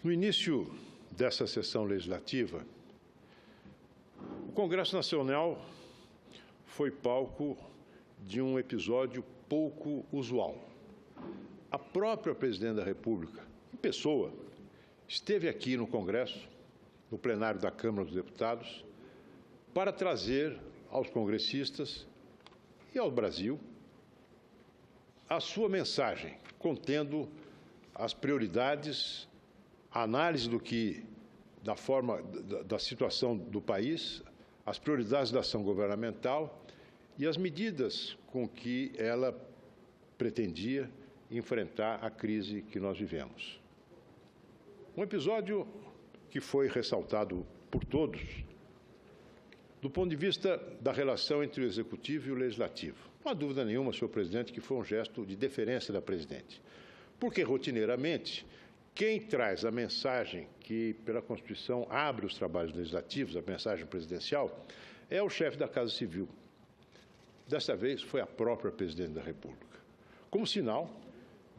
No início dessa sessão legislativa, o Congresso Nacional foi palco de um episódio pouco usual. A própria Presidente da República, em pessoa, esteve aqui no Congresso, no plenário da Câmara dos Deputados, para trazer aos congressistas e ao Brasil a sua mensagem, contendo as prioridades, a análise da situação do país, as prioridades da ação governamental e as medidas com que ela pretendia enfrentar a crise que nós vivemos. Um episódio que foi ressaltado por todos, do ponto de vista da relação entre o Executivo e o Legislativo. Não há dúvida nenhuma, senhor presidente, que foi um gesto de deferência da presidente. Porque, rotineiramente, quem traz a mensagem que, pela Constituição, abre os trabalhos legislativos, a mensagem presidencial, é o chefe da Casa Civil. Desta vez, foi a própria Presidente da República, como sinal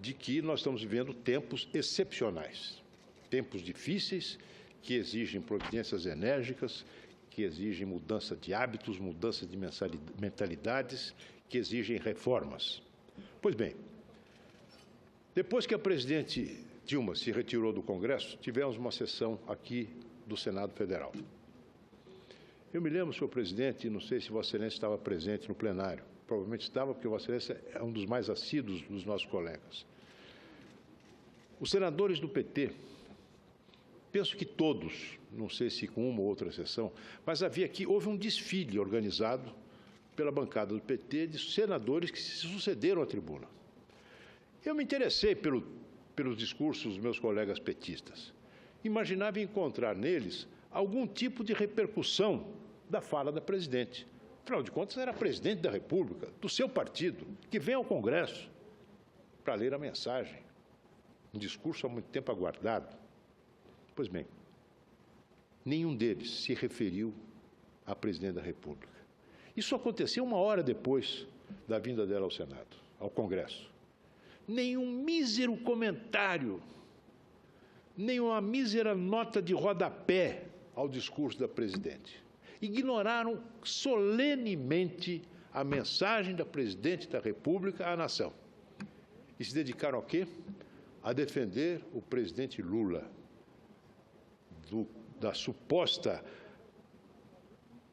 de que nós estamos vivendo tempos excepcionais, tempos difíceis, que exigem providências enérgicas, que exigem mudança de hábitos, mudança de mentalidades, que exigem reformas. Pois bem, depois que a presidente Dilma se retirou do Congresso, tivemos uma sessão aqui do Senado Federal. Eu me lembro, senhor presidente, não sei se Vossa Excelência estava presente no plenário, provavelmente estava, porque Vossa Excelência é um dos mais assíduos dos nossos colegas. Os senadores do PT, penso que todos, não sei se com uma ou outra exceção, mas houve um desfile organizado pela bancada do PT de senadores que se sucederam à tribuna. Eu me interessei pelos discursos dos meus colegas petistas. Imaginava encontrar neles algum tipo de repercussão da fala da presidente. Afinal de contas, era a presidente da República, do seu partido, que vem ao Congresso para ler a mensagem. Um discurso há muito tempo aguardado. Pois bem, nenhum deles se referiu à Presidente da República. Isso aconteceu uma hora depois da vinda dela ao Senado, ao Congresso. Nenhum mísero comentário, nenhuma mísera nota de rodapé ao discurso da Presidente. Ignoraram solenemente a mensagem da Presidente da República à nação. E se dedicaram a quê? A defender o presidente Lula da suposta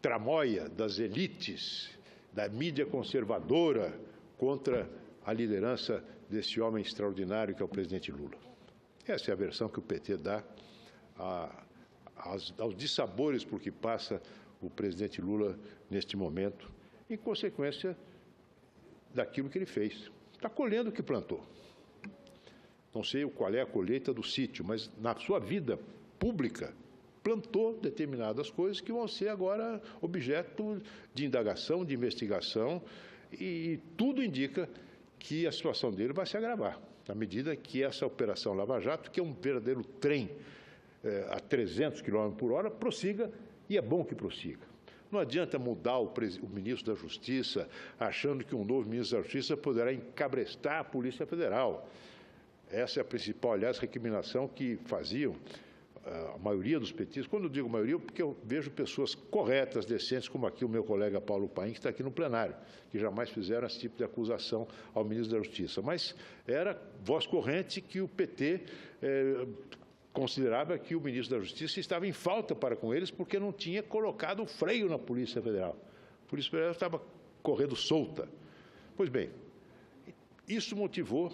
tramóia das elites, da mídia conservadora contra a liderança desse homem extraordinário que é o presidente Lula. Essa é a versão que o PT dá aos dissabores por que passa o presidente Lula neste momento, em consequência daquilo que ele fez. Está colhendo o que plantou. Não sei qual é a colheita do sítio, mas na sua vida pública plantou determinadas coisas que vão ser agora objeto de indagação, de investigação, e tudo indica que a situação dele vai se agravar, à medida que essa Operação Lava Jato, que é um verdadeiro trem a 300 km por hora, prossiga, e é bom que prossiga. Não adianta mudar o ministro da Justiça, achando que um novo ministro da Justiça poderá encabrestar a Polícia Federal. Essa é a principal, aliás, recriminação que faziam a maioria dos petistas. Quando eu digo maioria, porque eu vejo pessoas corretas, decentes, como aqui o meu colega Paulo Paim, que está aqui no plenário, que jamais fizeram esse tipo de acusação ao ministro da Justiça. Mas era voz corrente que o PT considerava que o ministro da Justiça estava em falta para com eles porque não tinha colocado o freio na Polícia Federal. A Polícia Federal estava correndo solta. Pois bem, isso motivou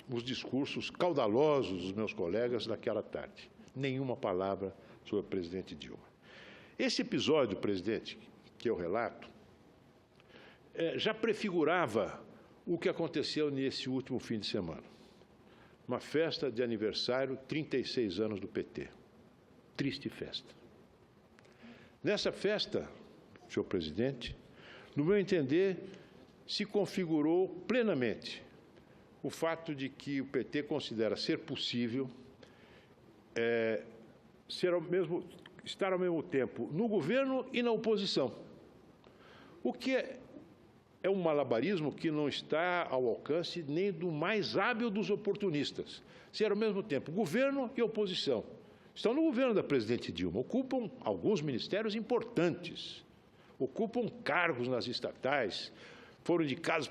os discursos caudalosos dos meus colegas naquela tarde. Nenhuma palavra sobre a presidente Dilma. Esse episódio, presidente, que eu relato, já prefigurava o que aconteceu nesse último fim de semana. Uma festa de aniversário, 36 anos do PT. Triste festa. Nessa festa, senhor presidente, no meu entender, se configurou plenamente o fato de que o PT considera ser possível estar ao mesmo tempo no governo e na oposição. O que é um malabarismo que não está ao alcance nem do mais hábil dos oportunistas. Ser ao mesmo tempo governo e oposição. estão no governo da presidente Dilma, ocupam alguns ministérios importantes, ocupam cargos nas estatais, foram indicados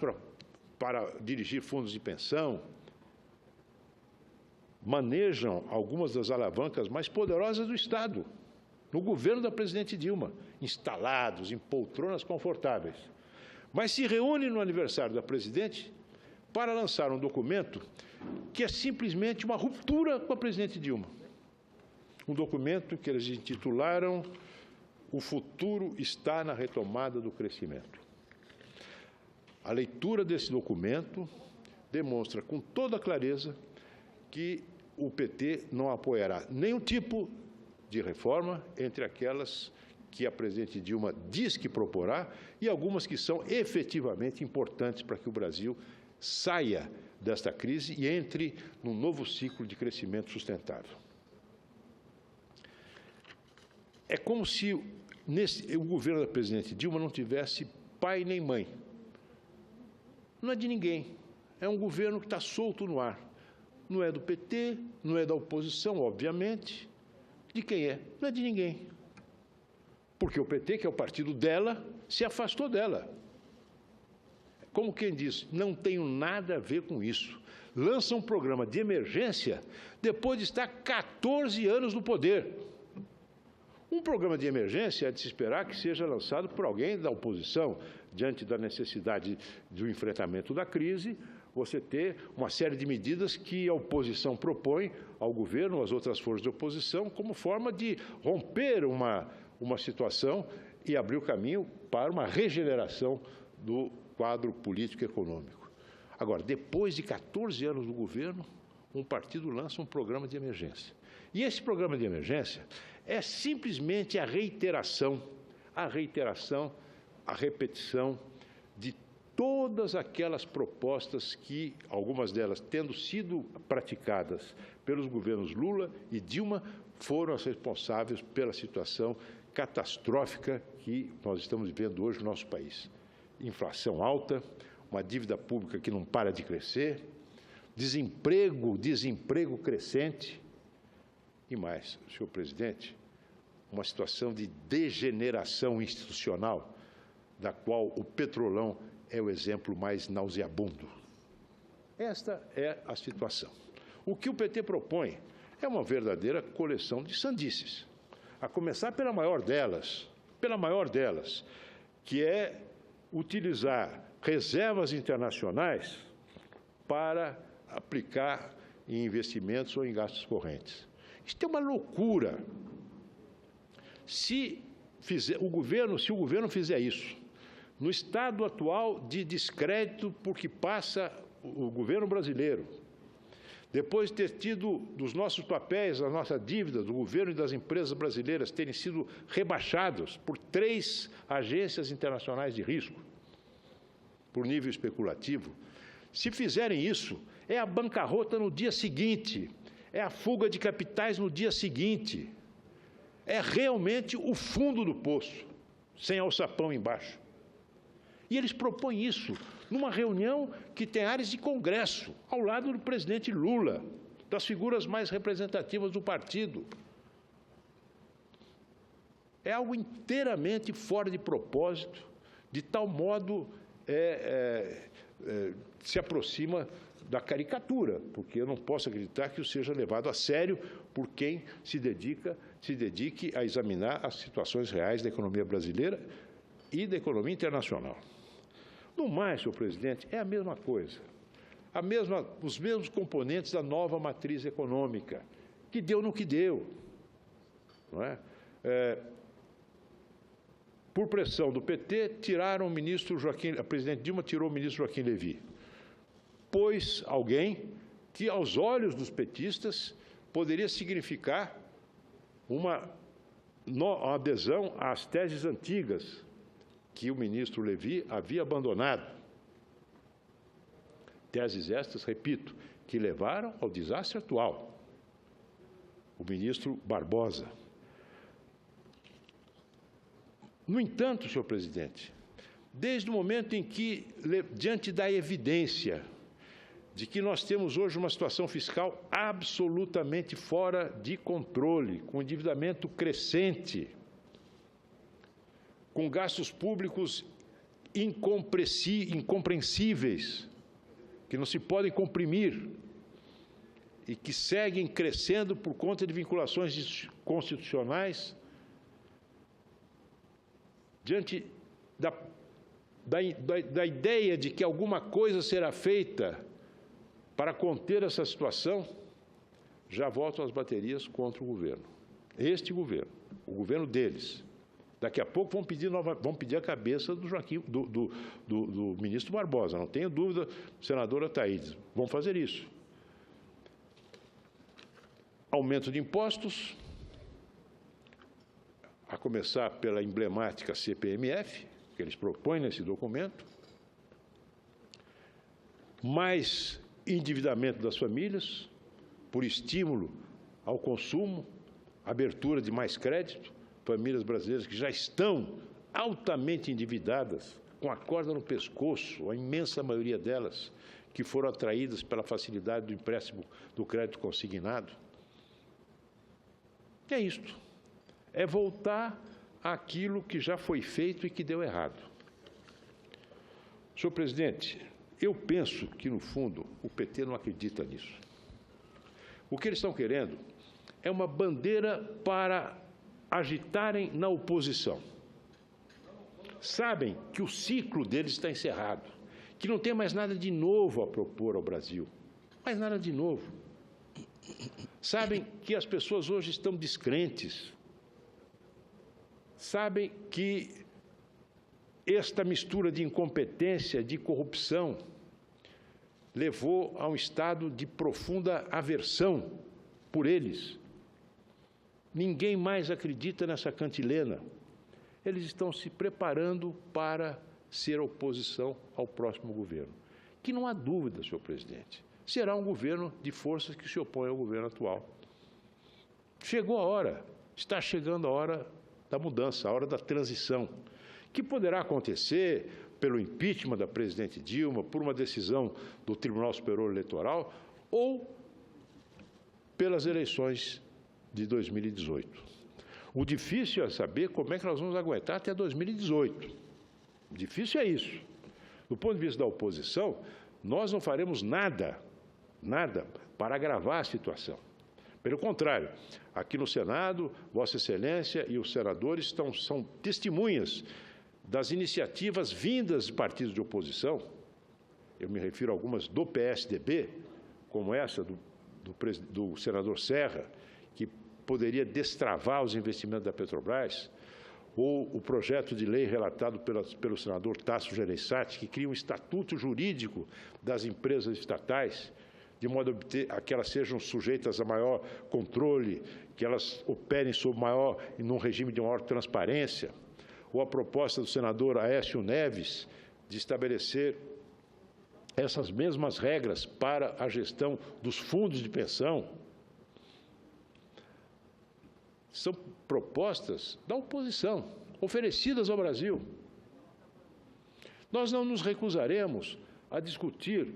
para dirigir fundos de pensão, manejam algumas das alavancas mais poderosas do Estado, no governo da presidente Dilma, instalados em poltronas confortáveis. Mas se reúnem no aniversário da presidente para lançar um documento que é simplesmente uma ruptura com a presidente Dilma. Um documento que eles intitularam "O futuro está na retomada do crescimento". A leitura desse documento demonstra com toda clareza que o PT não apoiará nenhum tipo de reforma entre aquelas que a presidente Dilma diz que proporá e algumas que são efetivamente importantes para que o Brasil saia desta crise e entre num novo ciclo de crescimento sustentável. É como se o governo da presidente Dilma não tivesse pai nem mãe. Não é de ninguém. É um governo que está solto no ar. Não é do PT, não é da oposição, obviamente. De quem é? Não é de ninguém. Porque o PT, que é o partido dela, se afastou dela. Como quem diz, não tenho nada a ver com isso. Lança um programa de emergência depois de estar 14 anos no poder. Um programa de emergência é de se esperar que seja lançado por alguém da oposição, diante da necessidade do enfrentamento da crise, você ter uma série de medidas que a oposição propõe ao governo, às outras forças de oposição, como forma de romper uma situação e abrir o caminho para uma regeneração do quadro político e econômico. Agora, depois de 14 anos no governo, um partido lança um programa de emergência. E esse programa de emergência é simplesmente a reiteração, a repetição de todas aquelas propostas que, algumas delas tendo sido praticadas pelos governos Lula e Dilma, foram as responsáveis pela situação catastrófica que nós estamos vivendo hoje no nosso país. Inflação alta, uma dívida pública que não para de crescer, desemprego crescente e mais, senhor presidente, uma situação de degeneração institucional, da qual o Petrolão é o exemplo mais nauseabundo. Esta é a situação. O que o PT propõe é uma verdadeira coleção de sandices, a começar pela maior delas, que é utilizar reservas internacionais para aplicar em investimentos ou em gastos correntes. Isso é uma loucura. Se o governo fizer isso, no estado atual de descrédito por que passa o governo brasileiro, depois de ter tido dos nossos papéis, a nossa dívida do governo e das empresas brasileiras terem sido rebaixados por 3 agências internacionais de risco, por nível especulativo, se fizerem isso, é a bancarrota no dia seguinte, é a fuga de capitais no dia seguinte, é realmente o fundo do poço, sem alçapão embaixo. E eles propõem isso numa reunião que tem áreas de congresso, ao lado do presidente Lula, das figuras mais representativas do partido. É algo inteiramente fora de propósito, de tal modo se aproxima da caricatura, porque eu não posso acreditar que isso seja levado a sério por quem se dedique a examinar as situações reais da economia brasileira e da economia internacional. No mais, senhor presidente, é a mesma coisa, os mesmos componentes da nova matriz econômica, que deu no que deu. Não é? Por pressão do PT, tiraram a presidente Dilma tirou o ministro Joaquim Levy, pois alguém que, aos olhos dos petistas, poderia significar uma adesão às teses antigas que o ministro Levy havia abandonado. Teses estas, repito, que levaram ao desastre atual. O ministro Barbosa. No entanto, senhor presidente, desde o momento em que, diante da evidência de que nós temos hoje uma situação fiscal absolutamente fora de controle, com endividamento crescente, com gastos públicos incompreensíveis, que não se podem comprimir e que seguem crescendo por conta de vinculações constitucionais, diante da ideia de que alguma coisa será feita para conter essa situação, já voltam as baterias contra o governo. Este governo, o governo deles. Daqui a pouco vão pedir a cabeça do ministro Barbosa, não tenho dúvida, senadora Thaídes, vão fazer isso. Aumento de impostos, a começar pela emblemática CPMF, que eles propõem nesse documento, mais endividamento das famílias, por estímulo ao consumo, abertura de mais crédito, famílias brasileiras que já estão altamente endividadas, com a corda no pescoço, a imensa maioria delas, que foram atraídas pela facilidade do empréstimo do crédito consignado. É isto. É voltar àquilo que já foi feito e que deu errado. Senhor presidente, eu penso que, no fundo, o PT não acredita nisso. O que eles estão querendo é uma bandeira para agitarem na oposição. Sabem que o ciclo deles está encerrado, que não tem mais nada de novo a propor ao Brasil, mais nada de novo. Sabem que as pessoas hoje estão descrentes, sabem que esta mistura de incompetência, de corrupção, levou a um estado de profunda aversão por eles. Ninguém mais acredita nessa cantilena. Eles estão se preparando para ser oposição ao próximo governo, que não há dúvida, senhor presidente, será um governo de forças que se opõem ao governo atual. Chegou a hora, está chegando a hora da mudança, a hora da transição, que poderá acontecer pelo impeachment da presidente Dilma, por uma decisão do Tribunal Superior Eleitoral ou pelas eleições de 2018. O difícil é saber como é que nós vamos aguentar até 2018. O difícil é isso. Do ponto de vista da oposição, nós não faremos nada para agravar a situação. Pelo contrário, aqui no Senado, Vossa Excelência e os senadores são testemunhas das iniciativas vindas de partidos de oposição. Eu me refiro a algumas do PSDB, como essa do senador Serra, que poderia destravar os investimentos da Petrobras, ou o projeto de lei relatado pelo senador Tasso Gereissati, que cria um estatuto jurídico das empresas estatais, de modo a que elas sejam sujeitas a maior controle, que elas operem num regime de maior transparência, ou a proposta do senador Aécio Neves de estabelecer essas mesmas regras para a gestão dos fundos de pensão. São propostas da oposição, oferecidas ao Brasil. Nós não nos recusaremos a discutir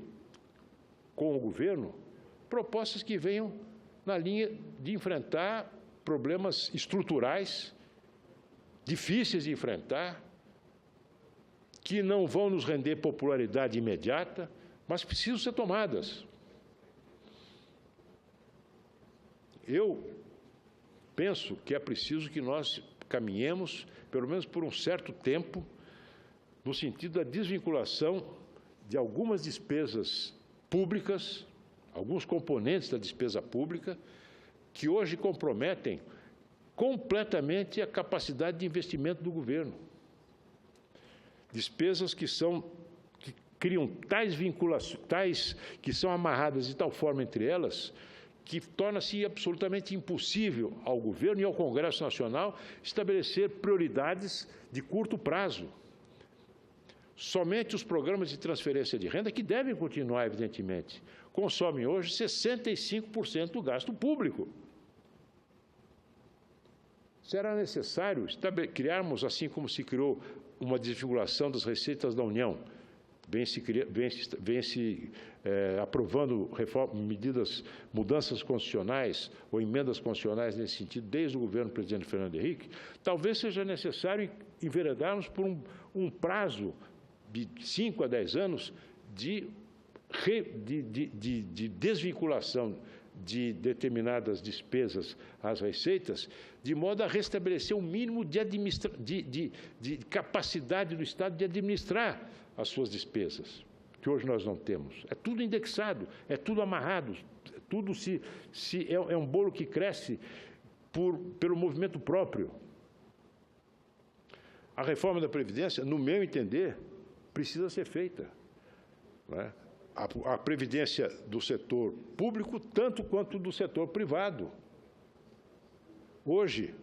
com o governo propostas que venham na linha de enfrentar problemas estruturais, difíceis de enfrentar, que não vão nos render popularidade imediata, mas precisam ser tomadas. Eu penso que é preciso que nós caminhemos, pelo menos por um certo tempo, no sentido da desvinculação de algumas despesas públicas, alguns componentes da despesa pública, que hoje comprometem completamente a capacidade de investimento do governo. Despesas que criam tais vinculações, que são amarradas de tal forma entre elas, que torna-se absolutamente impossível ao governo e ao Congresso Nacional estabelecer prioridades de curto prazo. Somente os programas de transferência de renda, que devem continuar, evidentemente, consomem hoje 65% do gasto público. Será necessário criarmos, assim como se criou uma desvinculação das receitas da União, vem se aprovando mudanças constitucionais ou emendas constitucionais nesse sentido desde o governo do presidente Fernando Henrique, talvez seja necessário enveredarmos por um prazo de 5 a 10 anos de desvinculação de determinadas despesas às receitas, de modo a restabelecer um mínimo de capacidade do Estado de administrar as suas despesas, que hoje nós não temos. É tudo indexado, é tudo amarrado, tudo é um bolo que cresce pelo movimento próprio. A reforma da Previdência, no meu entender, precisa ser feita, não é? A previdência do setor público, tanto quanto do setor privado. Hoje,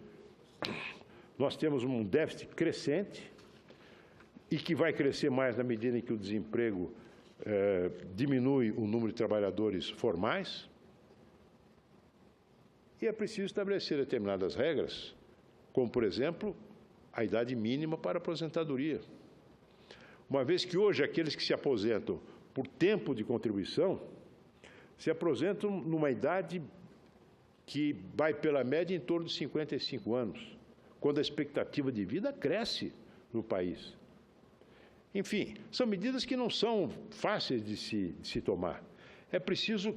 nós temos um déficit crescente e que vai crescer mais na medida em que o desemprego diminui o número de trabalhadores formais. E é preciso estabelecer determinadas regras, como, por exemplo, a idade mínima para a aposentadoria. Uma vez que hoje aqueles que se aposentam por tempo de contribuição, se aposentam numa idade que vai pela média em torno de 55 anos, quando a expectativa de vida cresce no país. Enfim, são medidas que não são fáceis de se tomar. É preciso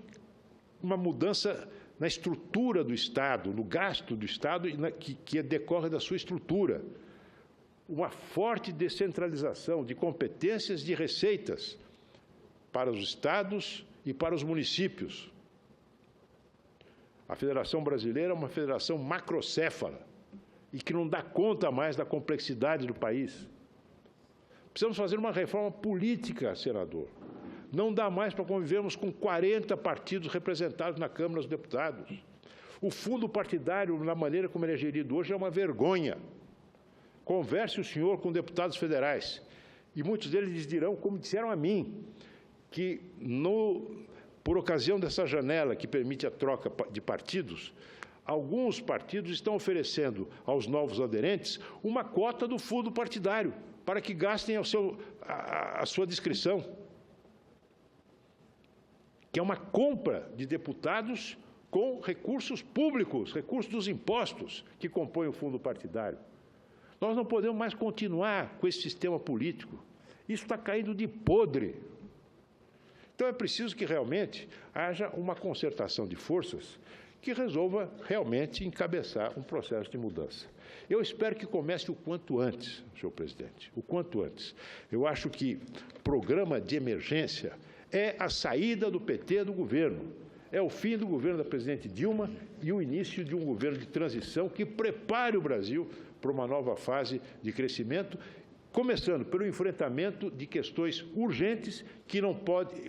uma mudança na estrutura do Estado, no gasto do Estado, que decorre da sua estrutura. Uma forte descentralização de competências de receitas para os estados e para os municípios. A Federação Brasileira é uma federação macrocéfala e que não dá conta mais da complexidade do país. Precisamos fazer uma reforma política, senador. Não dá mais para convivermos com 40 partidos representados na Câmara dos Deputados. O fundo partidário, na maneira como ele é gerido hoje, é uma vergonha. Converse o senhor com deputados federais, e muitos deles lhes dirão, como disseram a mim, que, por ocasião dessa janela que permite a troca de partidos, alguns partidos estão oferecendo aos novos aderentes uma cota do fundo partidário, para que gastem a sua discrição, que é uma compra de deputados com recursos públicos, recursos dos impostos que compõem o fundo partidário. Nós não podemos mais continuar com esse sistema político. Isso está caindo de podre. Então, é preciso que realmente haja uma concertação de forças que resolva realmente encabeçar um processo de mudança. Eu espero que comece o quanto antes, senhor presidente, o quanto antes. Eu acho que programa de emergência é a saída do PT do governo, é o fim do governo da presidente Dilma e o início de um governo de transição que prepare o Brasil para uma nova fase de crescimento, começando pelo enfrentamento de questões urgentes,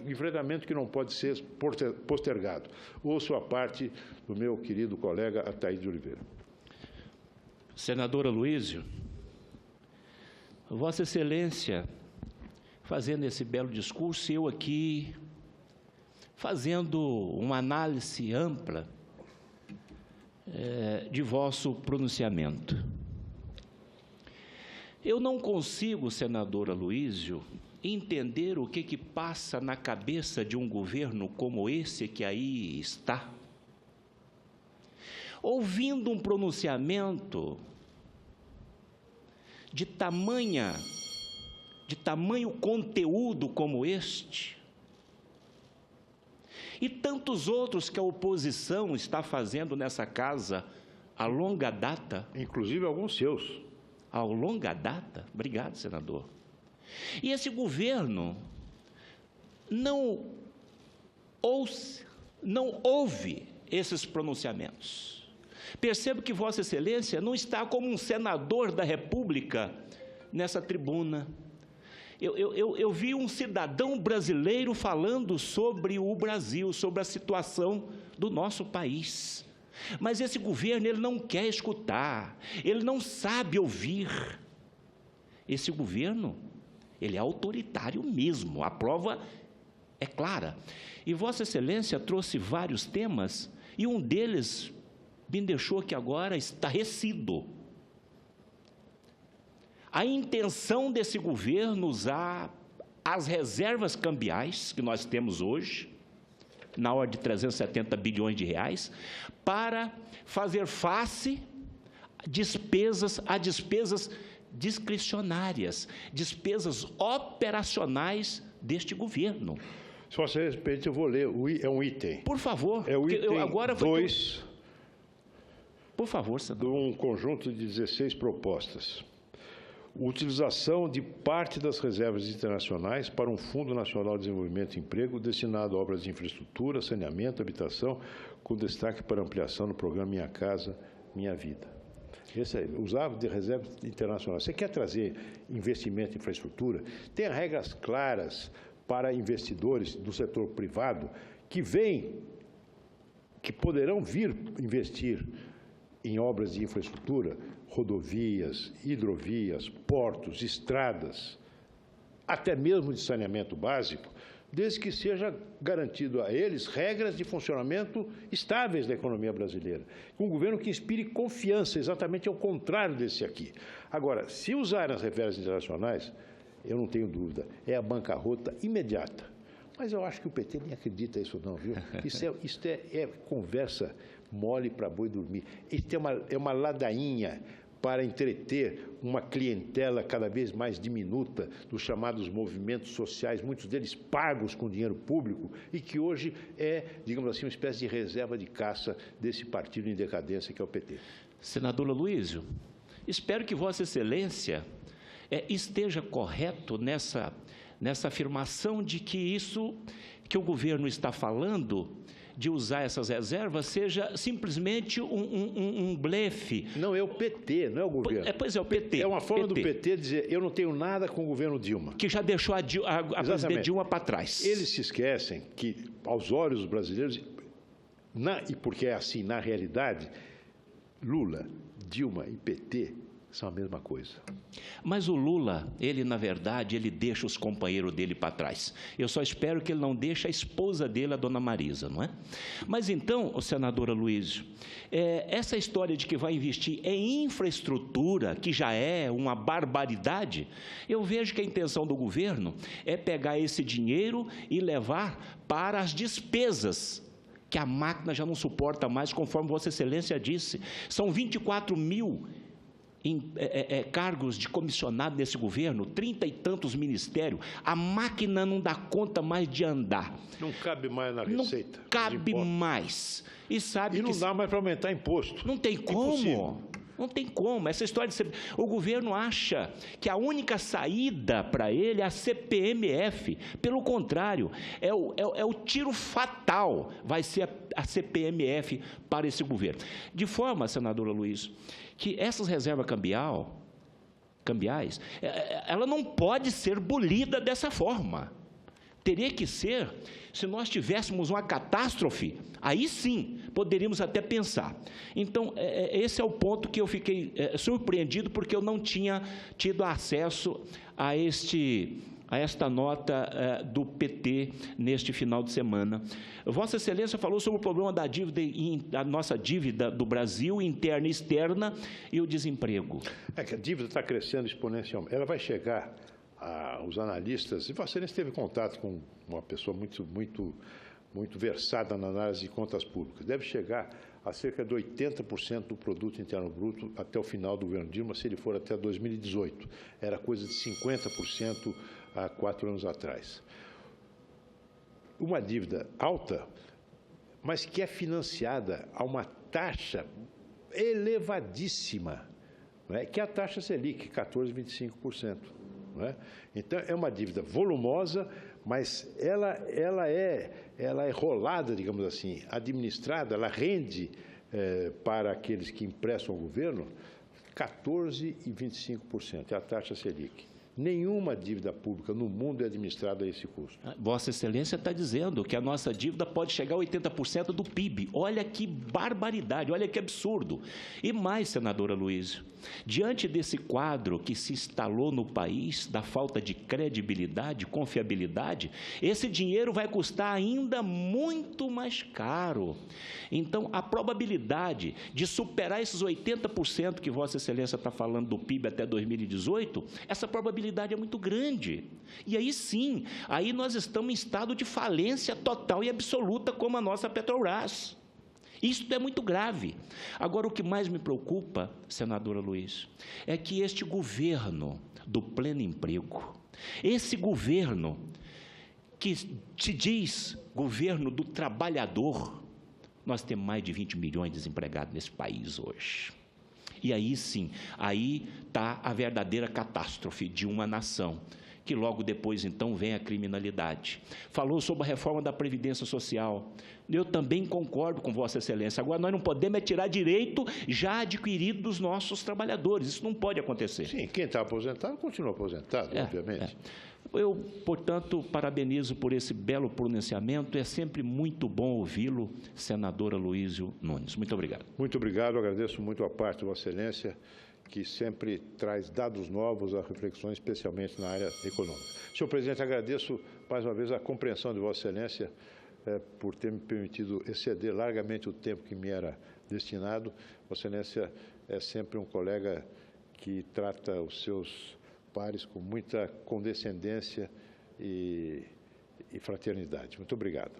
enfrentamento que não pode ser postergado. Ouço a parte do meu querido colega Ataíde de Oliveira. Senador Aloísio, Vossa Excelência, fazendo esse belo discurso, eu aqui fazendo uma análise ampla de vosso pronunciamento. Eu não consigo, senador Aloísio, entender o que passa na cabeça de um governo como esse que aí está. Ouvindo um pronunciamento de tamanho conteúdo como este, e tantos outros que a oposição está fazendo nessa casa a longa data. Inclusive alguns seus. A longa data? Obrigado, senador. E esse governo não ouve esses pronunciamentos. Percebo que Vossa Excelência não está como um senador da República nessa tribuna. Eu vi um cidadão brasileiro falando sobre o Brasil, sobre a situação do nosso país. Mas esse governo, ele não quer escutar, ele não sabe ouvir. Esse governo, ele é autoritário mesmo, a prova é clara. E Vossa Excelência trouxe vários temas, e um deles me deixou aqui agora estarrecido. A intenção desse governo usar as reservas cambiais que nós temos hoje, na ordem de 370 bilhões de reais, para fazer face a despesas discricionárias, despesas operacionais deste governo. Se você respeita, eu vou ler. É um item. Por favor. É o item 2. Por favor, senador. De um conjunto de 16 propostas. Utilização de parte das reservas internacionais para um Fundo Nacional de Desenvolvimento e Emprego destinado a obras de infraestrutura, saneamento, habitação, com destaque para ampliação do programa Minha Casa, Minha Vida. Esse aí, usar de reservas internacionais. Você quer trazer investimento em infraestrutura? Tem regras claras para investidores do setor privado que poderão vir investir em obras de infraestrutura, rodovias, hidrovias, portos, estradas, até mesmo de saneamento básico, desde que seja garantido a eles regras de funcionamento estáveis da economia brasileira. Um governo que inspire confiança, exatamente ao contrário desse aqui. Agora, se usarem as reservas internacionais, eu não tenho dúvida, é a bancarrota imediata. Mas eu acho que o PT nem acredita nisso não, viu? Isso é conversa mole para boi dormir. Isso é uma ladainha para entreter uma clientela cada vez mais diminuta dos chamados movimentos sociais, muitos deles pagos com dinheiro público, e que hoje é, digamos assim, uma espécie de reserva de caça desse partido em decadência que é o PT. Senador Aloísio, espero que Vossa Excelência esteja correto nessa afirmação de que isso que o governo está falando, de usar essas reservas, seja simplesmente um blefe. Não, é o PT, não é o governo. Pois é, o PT. É uma forma do PT dizer, eu não tenho nada com o governo Dilma. Que já deixou a presidente Dilma para trás. Eles se esquecem que, aos olhos dos brasileiros, e porque é assim, na realidade, Lula, Dilma e PT são a mesma coisa. Mas o Lula, ele, na verdade, ele deixa os companheiros dele para trás. Eu só espero que ele não deixe a esposa dele, a dona Marisa, não é? Mas então, o senador Aloísio, essa história de que vai investir em infraestrutura, que já é uma barbaridade, eu vejo que a intenção do governo é pegar esse dinheiro e levar para as despesas que a máquina já não suporta mais, conforme Vossa Excelência disse. São 24 mil cargos de comissionado nesse governo, 30 e tantos ministérios, a máquina não dá conta mais de andar. Não cabe mais na receita. Não cabe mais. E não dá mais para aumentar imposto. Não tem como. Impossível. Não tem como. Essa história de o governo acha que a única saída para ele é a CPMF. Pelo contrário, é o tiro fatal, vai ser a CPMF para esse governo. De forma, senador Aloísio, que essas reservas cambiais, ela não pode ser bolida dessa forma. Teria que ser, se nós tivéssemos uma catástrofe, aí sim, poderíamos até pensar. Então, esse é o ponto que eu fiquei surpreendido, porque eu não tinha tido acesso a esta nota do PT neste final de semana. Vossa Excelência falou sobre o problema da dívida, da nossa dívida do Brasil, interna e externa, e o desemprego. Que a dívida está crescendo exponencialmente. Ela vai chegar, os analistas, e Vossa Excelência teve contato com uma pessoa muito versada na análise de contas públicas, deve chegar a cerca de 80% do produto interno bruto até o final do governo Dilma, se ele for até 2018. Era coisa de 50% há 4 anos atrás. Uma dívida alta, mas que é financiada a uma taxa elevadíssima, não é? Que é a taxa Selic, 14,25%. Não é? Então, é uma dívida volumosa, mas ela é rolada, digamos assim, administrada, ela rende para aqueles que emprestam ao governo 14,25%, é a taxa Selic. Nenhuma dívida pública no mundo é administrada a esse custo. Vossa Excelência está dizendo que a nossa dívida pode chegar a 80% do PIB. Olha que barbaridade, olha que absurdo. E mais, senador Aloísio, diante desse quadro que se instalou no país, da falta de credibilidade, confiabilidade, esse dinheiro vai custar ainda muito mais caro. Então, a probabilidade de superar esses 80% que Vossa Excelência está falando do PIB até 2018, essa probabilidade responsabilidade é muito grande. E aí sim, aí nós estamos em estado de falência total e absoluta, como a nossa Petrobras. Isso é muito grave. Agora, o que mais me preocupa, senadora Luiz, é que este governo do pleno emprego, esse governo que te diz governo do trabalhador, nós temos mais de 20 milhões de desempregados nesse país hoje. E aí sim, aí está a verdadeira catástrofe de uma nação, que logo depois, então, vem a criminalidade. Falou sobre a reforma da Previdência Social. Eu também concordo com Vossa Excelência. Agora, nós não podemos tirar direito já adquirido dos nossos trabalhadores. Isso não pode acontecer. Sim, quem está aposentado continua aposentado, obviamente. Eu, portanto, parabenizo por esse belo pronunciamento. É sempre muito bom ouvi-lo, senadora Luísio Nunes. Muito obrigado. Muito obrigado, agradeço muito a parte de Vossa Excelência, que sempre traz dados novos a reflexões, especialmente na área econômica. Senhor presidente, agradeço mais uma vez a compreensão de Vossa Excelência por ter me permitido exceder largamente o tempo que me era destinado. Vossa Excelência é sempre um colega que trata os seus pares com muita condescendência e fraternidade. Muito obrigado.